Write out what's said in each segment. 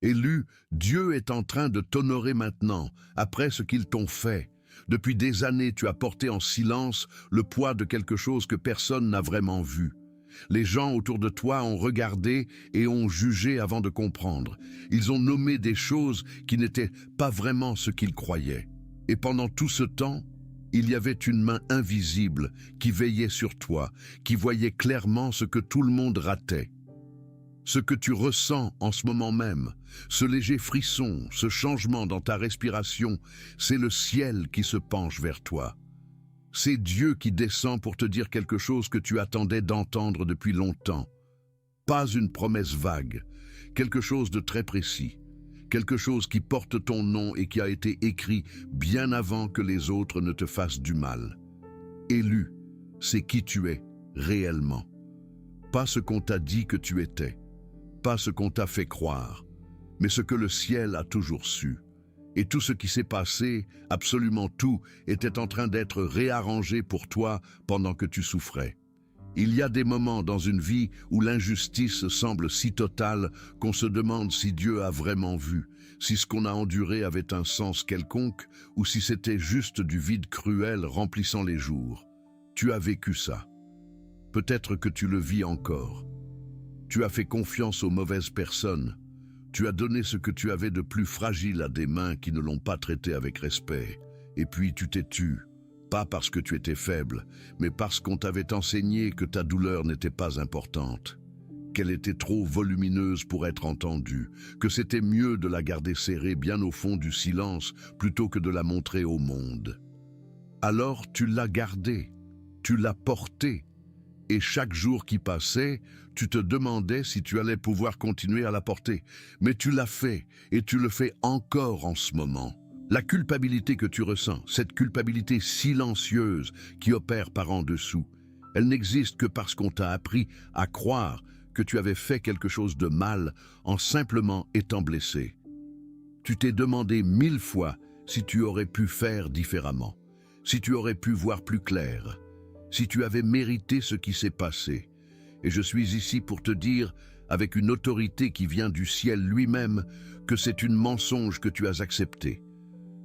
Élu, Dieu est en train de t'honorer maintenant, après ce qu'ils t'ont fait. Depuis des années, tu as porté en silence le poids de quelque chose que personne n'a vraiment vu. Les gens autour de toi ont regardé et ont jugé avant de comprendre. Ils ont nommé des choses qui n'étaient pas vraiment ce qu'ils croyaient. Et pendant tout ce temps, il y avait une main invisible qui veillait sur toi, qui voyait clairement ce que tout le monde ratait. Ce que tu ressens en ce moment même, ce léger frisson, ce changement dans ta respiration, c'est le ciel qui se penche vers toi. C'est Dieu qui descend pour te dire quelque chose que tu attendais d'entendre depuis longtemps. Pas une promesse vague, quelque chose de très précis, quelque chose qui porte ton nom et qui a été écrit bien avant que les autres ne te fassent du mal. Élu, c'est qui tu es réellement. Pas ce qu'on t'a dit que tu étais, pas ce qu'on t'a fait croire, mais ce que le ciel a toujours su. Et tout ce qui s'est passé, absolument tout, était en train d'être réarrangé pour toi pendant que tu souffrais. Il y a des moments dans une vie où l'injustice semble si totale qu'on se demande si Dieu a vraiment vu, si ce qu'on a enduré avait un sens quelconque ou si c'était juste du vide cruel remplissant les jours. Tu as vécu ça. Peut-être que tu le vis encore. Tu as fait confiance aux mauvaises personnes. Tu as donné ce que tu avais de plus fragile à des mains qui ne l'ont pas traité avec respect. Et puis tu t'es tu, pas parce que tu étais faible, mais parce qu'on t'avait enseigné que ta douleur n'était pas importante, qu'elle était trop volumineuse pour être entendue, que c'était mieux de la garder serrée bien au fond du silence plutôt que de la montrer au monde. Alors tu l'as gardée, tu l'as portée, et chaque jour qui passait, tu te demandais si tu allais pouvoir continuer à la porter. Mais tu l'as fait, et tu le fais encore en ce moment. La culpabilité que tu ressens, cette culpabilité silencieuse qui opère par en dessous, elle n'existe que parce qu'on t'a appris à croire que tu avais fait quelque chose de mal en simplement étant blessé. Tu t'es demandé 1000 fois si tu aurais pu faire différemment, si tu aurais pu voir plus clair, si tu avais mérité ce qui s'est passé. Et je suis ici pour te dire, avec une autorité qui vient du ciel lui-même, que c'est une mensonge que tu as accepté.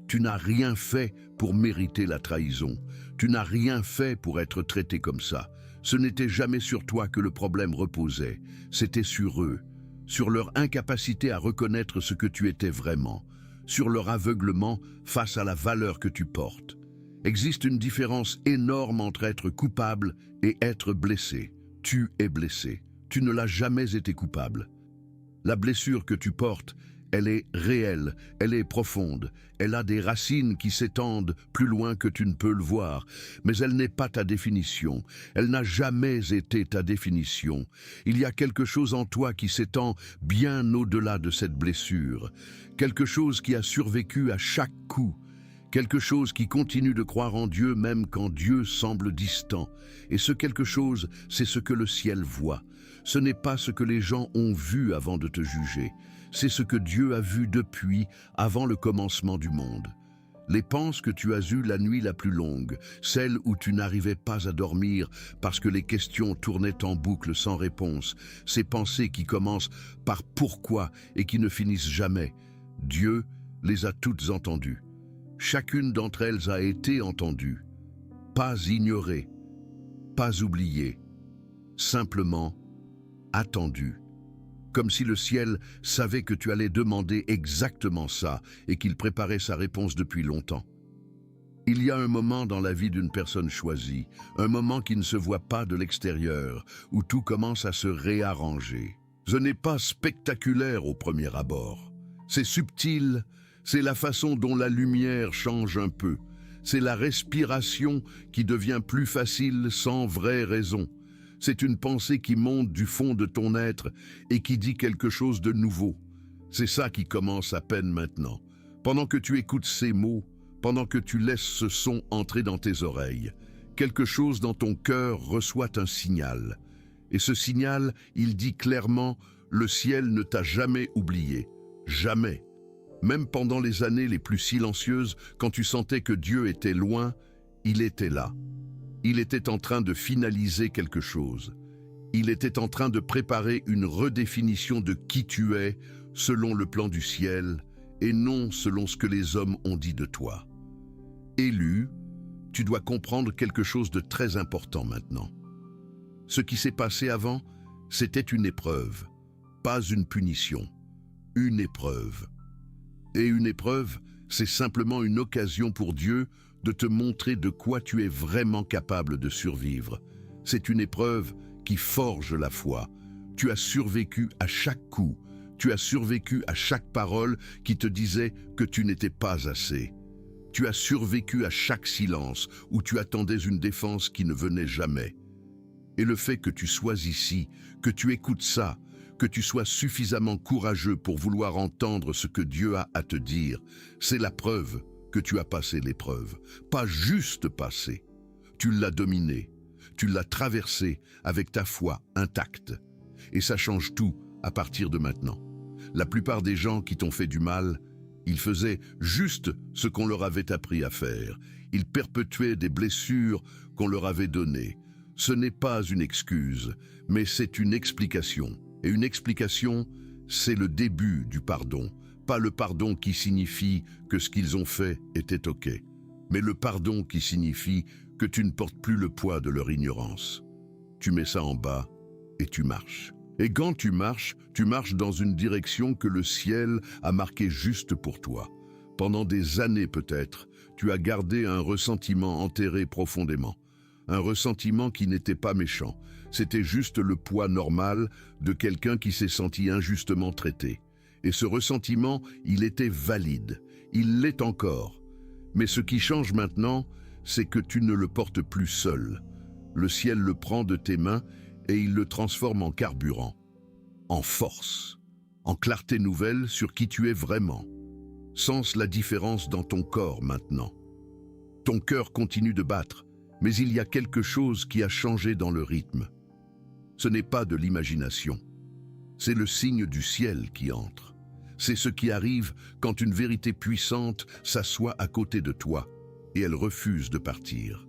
Tu n'as rien fait pour mériter la trahison. Tu n'as rien fait pour être traité comme ça. Ce n'était jamais sur toi que le problème reposait. C'était sur eux, sur leur incapacité à reconnaître ce que tu étais vraiment, sur leur aveuglement face à la valeur que tu portes. Existe une différence énorme entre être coupable et être blessé. Tu es blessé. Tu ne l'as jamais été coupable. La blessure que tu portes, elle est réelle, elle est profonde, elle a des racines qui s'étendent plus loin que tu ne peux le voir, mais elle n'est pas ta définition, elle n'a jamais été ta définition. Il y a quelque chose en toi qui s'étend bien au-delà de cette blessure, quelque chose qui a survécu à chaque coup, quelque chose qui continue de croire en Dieu même quand Dieu semble distant. Et ce quelque chose, c'est ce que le ciel voit. Ce n'est pas ce que les gens ont vu avant de te juger. C'est ce que Dieu a vu depuis, avant le commencement du monde. Les penses que tu as eues la nuit la plus longue, celles où tu n'arrivais pas à dormir parce que les questions tournaient en boucle sans réponse, ces pensées qui commencent par pourquoi et qui ne finissent jamais, Dieu les a toutes entendues. Chacune d'entre elles a été entendue, pas ignorée, pas oubliée, simplement attendue. Comme si le ciel savait que tu allais demander exactement ça et qu'il préparait sa réponse depuis longtemps. Il y a un moment dans la vie d'une personne choisie, un moment qui ne se voit pas de l'extérieur, où tout commence à se réarranger. Ce n'est pas spectaculaire au premier abord. C'est subtil. C'est la façon dont la lumière change un peu. C'est la respiration qui devient plus facile sans vraie raison. C'est une pensée qui monte du fond de ton être et qui dit quelque chose de nouveau. C'est ça qui commence à peine maintenant. Pendant que tu écoutes ces mots, pendant que tu laisses ce son entrer dans tes oreilles, quelque chose dans ton cœur reçoit un signal. Et ce signal, il dit clairement, le ciel ne t'a jamais oublié. Jamais. Même pendant les années les plus silencieuses, quand tu sentais que Dieu était loin, il était là. Il était en train de finaliser quelque chose. Il était en train de préparer une redéfinition de qui tu es, selon le plan du ciel et non selon ce que les hommes ont dit de toi. Élu, tu dois comprendre quelque chose de très important maintenant. Ce qui s'est passé avant, c'était une épreuve, pas une punition, une épreuve. Et une épreuve, c'est simplement une occasion pour Dieu de te montrer de quoi tu es vraiment capable de survivre. C'est une épreuve qui forge la foi. Tu as survécu à chaque coup, tu as survécu à chaque parole qui te disait que tu n'étais pas assez. Tu as survécu à chaque silence où tu attendais une défense qui ne venait jamais. Et le fait que tu sois ici, que tu écoutes ça, que tu sois suffisamment courageux pour vouloir entendre ce que Dieu a à te dire, c'est la preuve que tu as passé l'épreuve. Pas juste passé. Tu l'as dominé. Tu l'as traversé avec ta foi intacte. Et ça change tout à partir de maintenant. La plupart des gens qui t'ont fait du mal, ils faisaient juste ce qu'on leur avait appris à faire. Ils perpétuaient des blessures qu'on leur avait données. Ce n'est pas une excuse, mais c'est une explication. Et une explication, c'est le début du pardon. Pas le pardon qui signifie que ce qu'ils ont fait était OK, mais le pardon qui signifie que tu ne portes plus le poids de leur ignorance. Tu mets ça en bas et tu marches. Et quand tu marches dans une direction que le ciel a marquée juste pour toi. Pendant des années peut-être, tu as gardé un ressentiment enterré profondément. Un ressentiment qui n'était pas méchant. C'était juste le poids normal de quelqu'un qui s'est senti injustement traité. Et ce ressentiment, il était valide. Il l'est encore. Mais ce qui change maintenant, c'est que tu ne le portes plus seul. Le ciel le prend de tes mains et il le transforme en carburant, en force, en clarté nouvelle sur qui tu es vraiment. Sens la différence dans ton corps maintenant. Ton cœur continue de battre, mais il y a quelque chose qui a changé dans le rythme. Ce n'est pas de l'imagination. C'est le signe du ciel qui entre. C'est ce qui arrive quand une vérité puissante s'assoit à côté de toi et elle refuse de partir.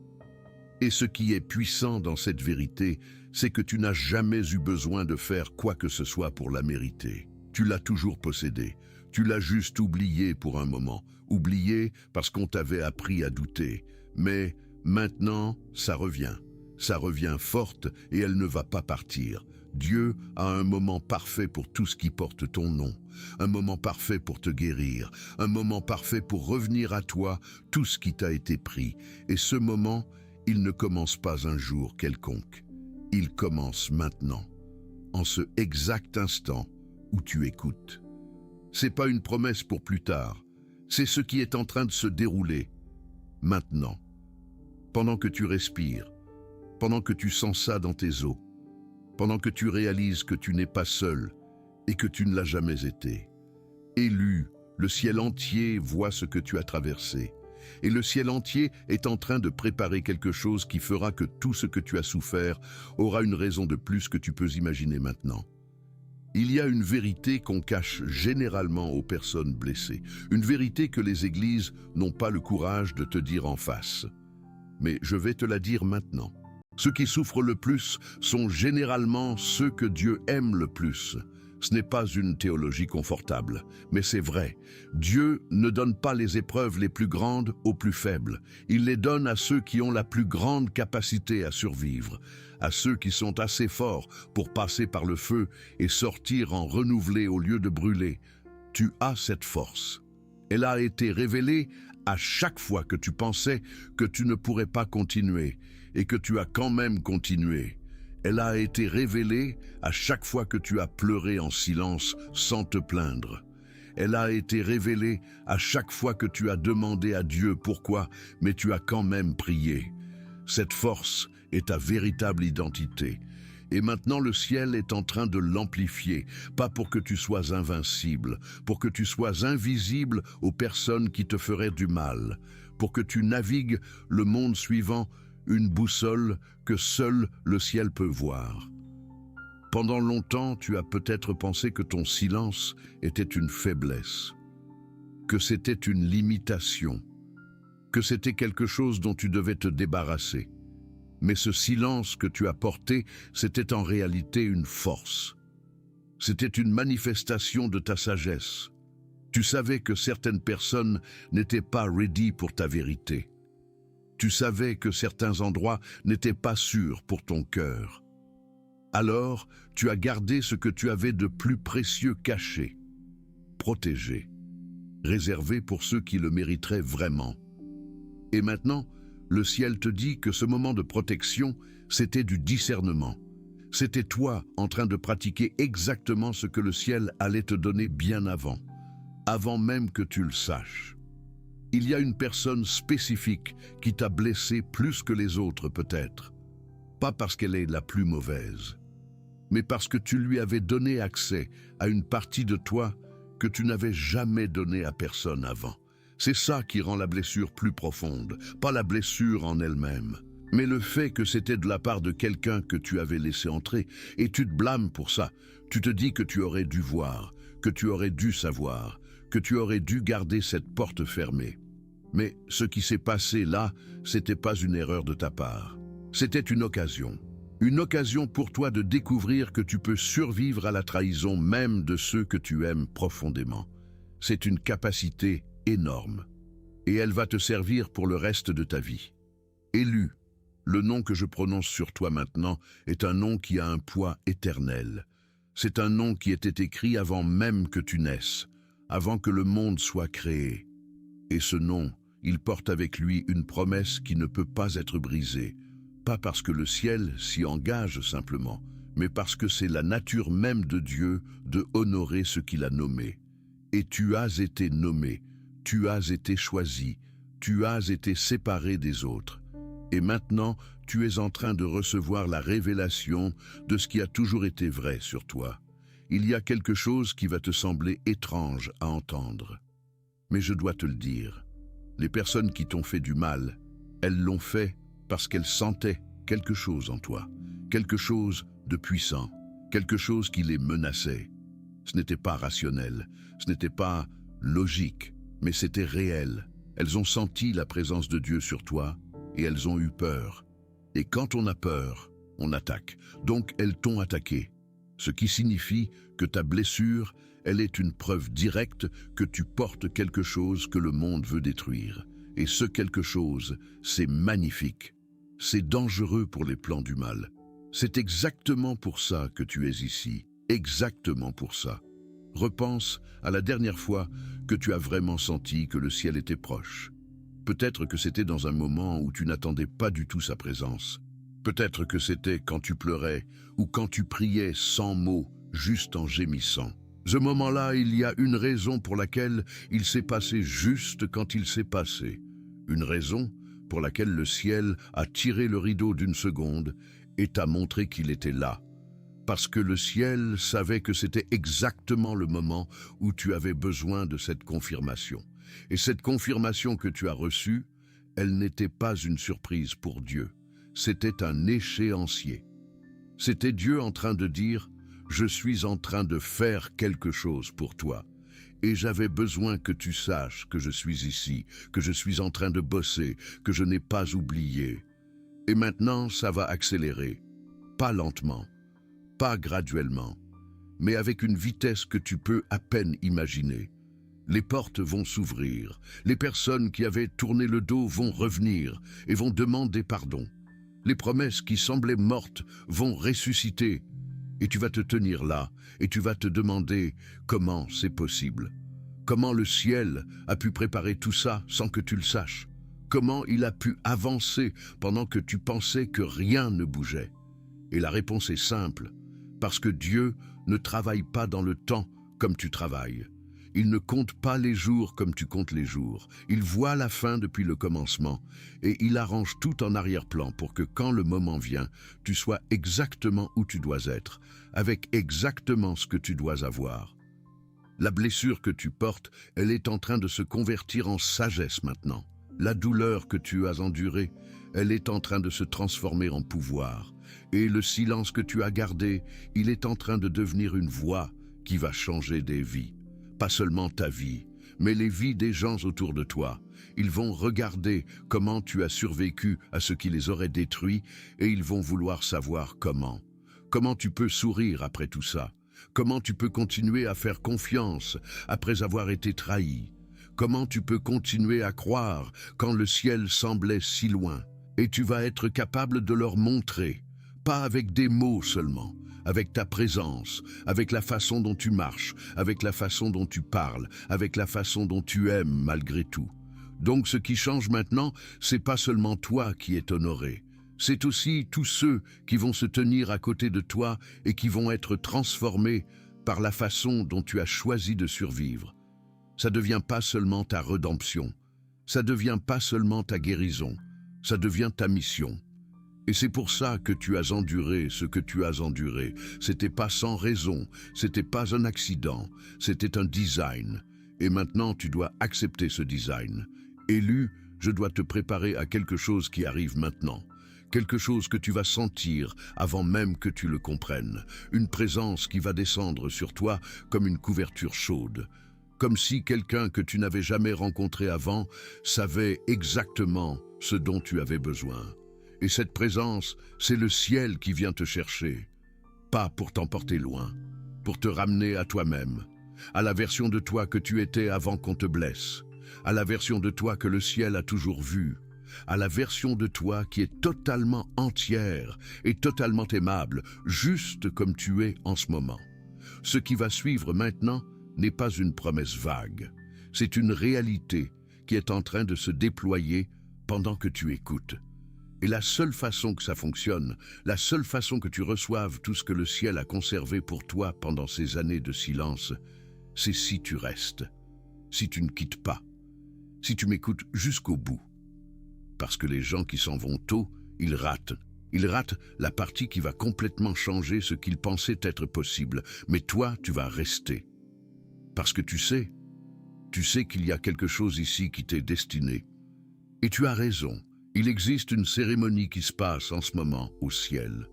Et ce qui est puissant dans cette vérité, c'est que tu n'as jamais eu besoin de faire quoi que ce soit pour la mériter. Tu l'as toujours possédée. Tu l'as juste oubliée pour un moment. Oubliée parce qu'on t'avait appris à douter. Mais maintenant, ça revient. Ça revient forte et elle ne va pas partir. Dieu a un moment parfait pour tout ce qui porte ton nom. Un moment parfait pour te guérir. Un moment parfait pour revenir à toi tout ce qui t'a été pris. Et ce moment, il ne commence pas un jour quelconque. Il commence maintenant, en ce exact instant où tu écoutes. C'est pas une promesse pour plus tard. C'est ce qui est en train de se dérouler maintenant. Pendant que tu respires, pendant que tu sens ça dans tes os, pendant que tu réalises que tu n'es pas seul et que tu ne l'as jamais été. Élu, le ciel entier voit ce que tu as traversé. Et le ciel entier est en train de préparer quelque chose qui fera que tout ce que tu as souffert aura une raison de plus que tu peux imaginer maintenant. Il y a une vérité qu'on cache généralement aux personnes blessées. Une vérité que les églises n'ont pas le courage de te dire en face. Mais je vais te la dire maintenant. Ceux qui souffrent le plus sont généralement ceux que Dieu aime le plus. Ce n'est pas une théologie confortable, mais c'est vrai. Dieu ne donne pas les épreuves les plus grandes aux plus faibles. Il les donne à ceux qui ont la plus grande capacité à survivre, à ceux qui sont assez forts pour passer par le feu et sortir en renouvelé au lieu de brûler. Tu as cette force. Elle a été révélée à chaque fois que tu pensais que tu ne pourrais pas continuer et que tu as quand même continué. Elle a été révélée à chaque fois que tu as pleuré en silence sans te plaindre. Elle a été révélée à chaque fois que tu as demandé à Dieu pourquoi, mais tu as quand même prié. Cette force est ta véritable identité. Et maintenant le ciel est en train de l'amplifier, pas pour que tu sois invincible, pour que tu sois invisible aux personnes qui te feraient du mal, pour que tu navigues le monde suivant une boussole que seul le ciel peut voir. Pendant longtemps, tu as peut-être pensé que ton silence était une faiblesse, que c'était une limitation, que c'était quelque chose dont tu devais te débarrasser. Mais ce silence que tu as porté, c'était en réalité une force. C'était une manifestation de ta sagesse. Tu savais que certaines personnes n'étaient pas ready pour ta vérité. Tu savais que certains endroits n'étaient pas sûrs pour ton cœur. Alors, tu as gardé ce que tu avais de plus précieux caché, protégé, réservé pour ceux qui le mériteraient vraiment. Et maintenant, le ciel te dit que ce moment de protection, c'était du discernement. C'était toi en train de pratiquer exactement ce que le ciel allait te donner bien avant même que tu le saches. Il y a une personne spécifique qui t'a blessé plus que les autres peut-être. Pas parce qu'elle est la plus mauvaise, mais parce que tu lui avais donné accès à une partie de toi que tu n'avais jamais donnée à personne avant. C'est ça qui rend la blessure plus profonde, pas la blessure en elle-même, mais le fait que c'était de la part de quelqu'un que tu avais laissé entrer, et tu te blâmes pour ça. Tu te dis que tu aurais dû voir, que tu aurais dû savoir, que tu aurais dû garder cette porte fermée. Mais ce qui s'est passé là, c'était pas une erreur de ta part. C'était une occasion. Une occasion pour toi de découvrir que tu peux survivre à la trahison même de ceux que tu aimes profondément. C'est une capacité énorme. Et elle va te servir pour le reste de ta vie. Élu, le nom que je prononce sur toi maintenant est un nom qui a un poids éternel. C'est un nom qui était écrit avant même que tu naisses, avant que le monde soit créé. Et ce nom, il porte avec lui une promesse qui ne peut pas être brisée, pas parce que le ciel s'y engage simplement, mais parce que c'est la nature même de Dieu de honorer ce qu'il a nommé. Et tu as été nommé, tu as été choisi, tu as été séparé des autres. Et maintenant, tu es en train de recevoir la révélation de ce qui a toujours été vrai sur toi. Il y a quelque chose qui va te sembler étrange à entendre. Mais je dois te le dire, les personnes qui t'ont fait du mal, elles l'ont fait parce qu'elles sentaient quelque chose en toi, quelque chose de puissant, quelque chose qui les menaçait. Ce n'était pas rationnel, ce n'était pas logique, mais c'était réel. Elles ont senti la présence de Dieu sur toi et elles ont eu peur. Et quand on a peur, on attaque. Donc elles t'ont attaqué. Ce qui signifie que ta blessure, elle est une preuve directe que tu portes quelque chose que le monde veut détruire. Et ce quelque chose, c'est magnifique. C'est dangereux pour les plans du mal. C'est exactement pour ça que tu es ici. Exactement pour ça. Repense à la dernière fois que tu as vraiment senti que le ciel était proche. Peut-être que c'était dans un moment où tu n'attendais pas du tout sa présence. Peut-être que c'était quand tu pleurais ou quand tu priais sans mots, juste en gémissant. Ce moment-là, il y a une raison pour laquelle il s'est passé juste quand il s'est passé. Une raison pour laquelle le ciel a tiré le rideau d'une seconde et t'a montré qu'il était là. Parce que le ciel savait que c'était exactement le moment où tu avais besoin de cette confirmation. Et cette confirmation que tu as reçue, elle n'était pas une surprise pour Dieu. C'était un échéancier. C'était Dieu en train de dire « Je suis en train de faire quelque chose pour toi. Et j'avais besoin que tu saches que je suis ici, que je suis en train de bosser, que je n'ai pas oublié. Et maintenant, ça va accélérer. Pas lentement, pas graduellement, mais avec une vitesse que tu peux à peine imaginer. Les portes vont s'ouvrir, les personnes qui avaient tourné le dos vont revenir et vont demander pardon. Les promesses qui semblaient mortes vont ressusciter. Et tu vas te tenir là et tu vas te demander comment c'est possible. Comment le ciel a pu préparer tout ça sans que tu le saches? Comment il a pu avancer pendant que tu pensais que rien ne bougeait? Et la réponse est simple, parce que Dieu ne travaille pas dans le temps comme tu travailles. Il ne compte pas les jours comme tu comptes les jours. Il voit la fin depuis le commencement et il arrange tout en arrière-plan pour que quand le moment vient, tu sois exactement où tu dois être, avec exactement ce que tu dois avoir. La blessure que tu portes, elle est en train de se convertir en sagesse maintenant. La douleur que tu as endurée, elle est en train de se transformer en pouvoir. Et le silence que tu as gardé, il est en train de devenir une voix qui va changer des vies. Pas seulement ta vie, mais les vies des gens autour de toi. Ils vont regarder comment tu as survécu à ce qui les aurait détruits et ils vont vouloir savoir comment. Comment tu peux sourire après tout ça? Comment tu peux continuer à faire confiance après avoir été trahi? Comment tu peux continuer à croire quand le ciel semblait si loin? Et tu vas être capable de leur montrer, pas avec des mots seulement, avec ta présence, avec la façon dont tu marches, avec la façon dont tu parles, avec la façon dont tu aimes malgré tout. Donc ce qui change maintenant, c'est pas seulement toi qui es honoré, c'est aussi tous ceux qui vont se tenir à côté de toi et qui vont être transformés par la façon dont tu as choisi de survivre. Ça devient pas seulement ta rédemption, ça devient pas seulement ta guérison, ça devient ta mission. Et c'est pour ça que tu as enduré ce que tu as enduré. C'était pas sans raison, c'était pas un accident, c'était un design. Et maintenant tu dois accepter ce design. Élu, je dois te préparer à quelque chose qui arrive maintenant. Quelque chose que tu vas sentir avant même que tu le comprennes. Une présence qui va descendre sur toi comme une couverture chaude. Comme si quelqu'un que tu n'avais jamais rencontré avant savait exactement ce dont tu avais besoin. Et cette présence, c'est le ciel qui vient te chercher. Pas pour t'emporter loin, pour te ramener à toi-même, à la version de toi que tu étais avant qu'on te blesse, à la version de toi que le ciel a toujours vue, à la version de toi qui est totalement entière et totalement aimable, juste comme tu es en ce moment. Ce qui va suivre maintenant n'est pas une promesse vague, c'est une réalité qui est en train de se déployer pendant que tu écoutes. Et la seule façon que ça fonctionne, la seule façon que tu reçoives tout ce que le ciel a conservé pour toi pendant ces années de silence, c'est si tu restes, si tu ne quittes pas, si tu m'écoutes jusqu'au bout. Parce que les gens qui s'en vont tôt, ils ratent. Ils ratent la partie qui va complètement changer ce qu'ils pensaient être possible. Mais toi, tu vas rester. Parce que tu sais qu'il y a quelque chose ici qui t'est destiné. Et tu as raison. Il existe une cérémonie qui se passe en ce moment au ciel.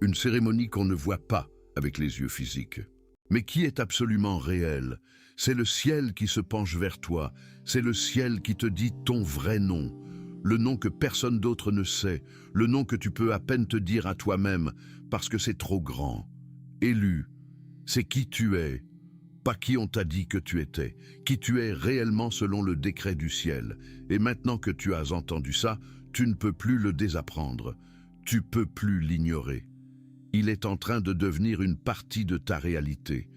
Une cérémonie qu'on ne voit pas avec les yeux physiques, mais qui est absolument réelle. C'est le ciel qui se penche vers toi. C'est le ciel qui te dit ton vrai nom. Le nom que personne d'autre ne sait. Le nom que tu peux à peine te dire à toi-même parce que c'est trop grand. Élu, c'est qui tu es. Pas qui on t'a dit que tu étais, qui tu es réellement selon le décret du ciel. Et maintenant que tu as entendu ça, tu ne peux plus le désapprendre. Tu peux plus l'ignorer. Il est en train de devenir une partie de ta réalité,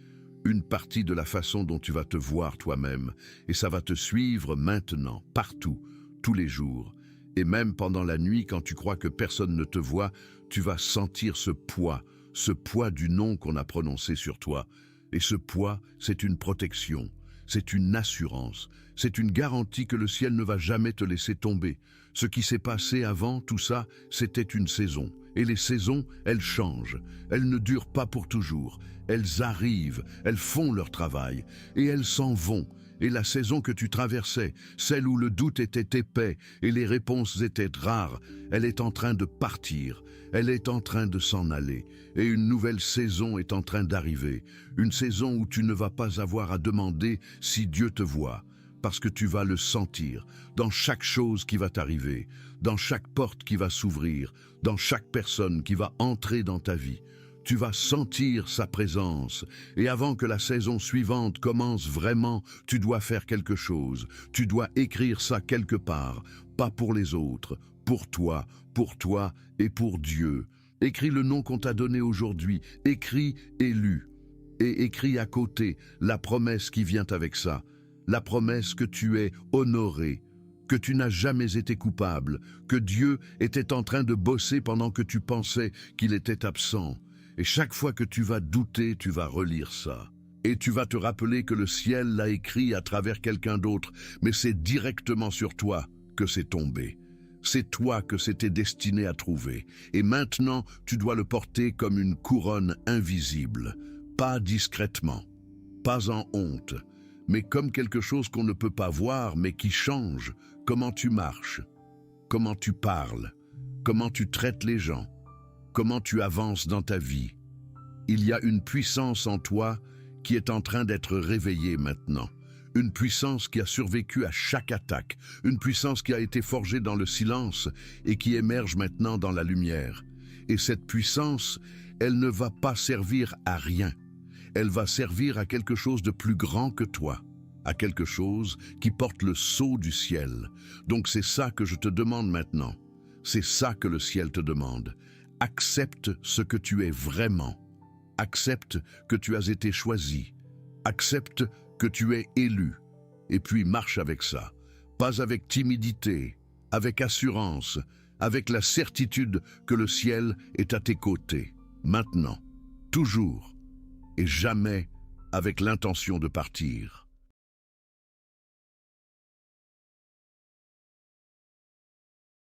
une partie de la façon dont tu vas te voir toi-même. Et ça va te suivre maintenant, partout, tous les jours. Et même pendant la nuit, quand tu crois que personne ne te voit, tu vas sentir ce poids du nom qu'on a prononcé sur toi. Et ce poids, c'est une protection, c'est une assurance, c'est une garantie que le ciel ne va jamais te laisser tomber. Ce qui s'est passé avant tout ça, c'était une saison. Et les saisons, elles changent. Elles ne durent pas pour toujours. Elles arrivent, elles font leur travail, et elles s'en vont. Et la saison que tu traversais, celle où le doute était épais et les réponses étaient rares, elle est en train de partir, elle est en train de s'en aller. Et une nouvelle saison est en train d'arriver, une saison où tu ne vas pas avoir à demander si Dieu te voit, parce que tu vas le sentir dans chaque chose qui va t'arriver, dans chaque porte qui va s'ouvrir, dans chaque personne qui va entrer dans ta vie. Tu vas sentir sa présence. Et avant que la saison suivante commence vraiment, tu dois faire quelque chose. Tu dois écrire ça quelque part, pas pour les autres, pour toi et pour Dieu. Écris le nom qu'on t'a donné aujourd'hui, écris élu. Et écris à côté la promesse qui vient avec ça, la promesse que tu es honoré, que tu n'as jamais été coupable, que Dieu était en train de bosser pendant que tu pensais qu'il était absent. Et chaque fois que tu vas douter, tu vas relire ça. Et tu vas te rappeler que le ciel l'a écrit à travers quelqu'un d'autre, mais c'est directement sur toi que c'est tombé. C'est toi que c'était destiné à trouver. Et maintenant, tu dois le porter comme une couronne invisible, pas discrètement, pas en honte, mais comme quelque chose qu'on ne peut pas voir, mais qui change comment tu marches, comment tu parles, comment tu traites les gens, comment tu avances dans ta vie. Il y a une puissance en toi qui est en train d'être réveillée maintenant. Une puissance qui a survécu à chaque attaque. Une puissance qui a été forgée dans le silence et qui émerge maintenant dans la lumière. Et cette puissance, elle ne va pas servir à rien. Elle va servir à quelque chose de plus grand que toi, à quelque chose qui porte le sceau du ciel. Donc c'est ça que je te demande maintenant. C'est ça que le ciel te demande. Accepte ce que tu es vraiment. Accepte que tu as été choisi. Accepte que tu es élu. Et puis marche avec ça. Pas avec timidité, avec assurance, avec la certitude que le ciel est à tes côtés. Maintenant, toujours, et jamais avec l'intention de partir.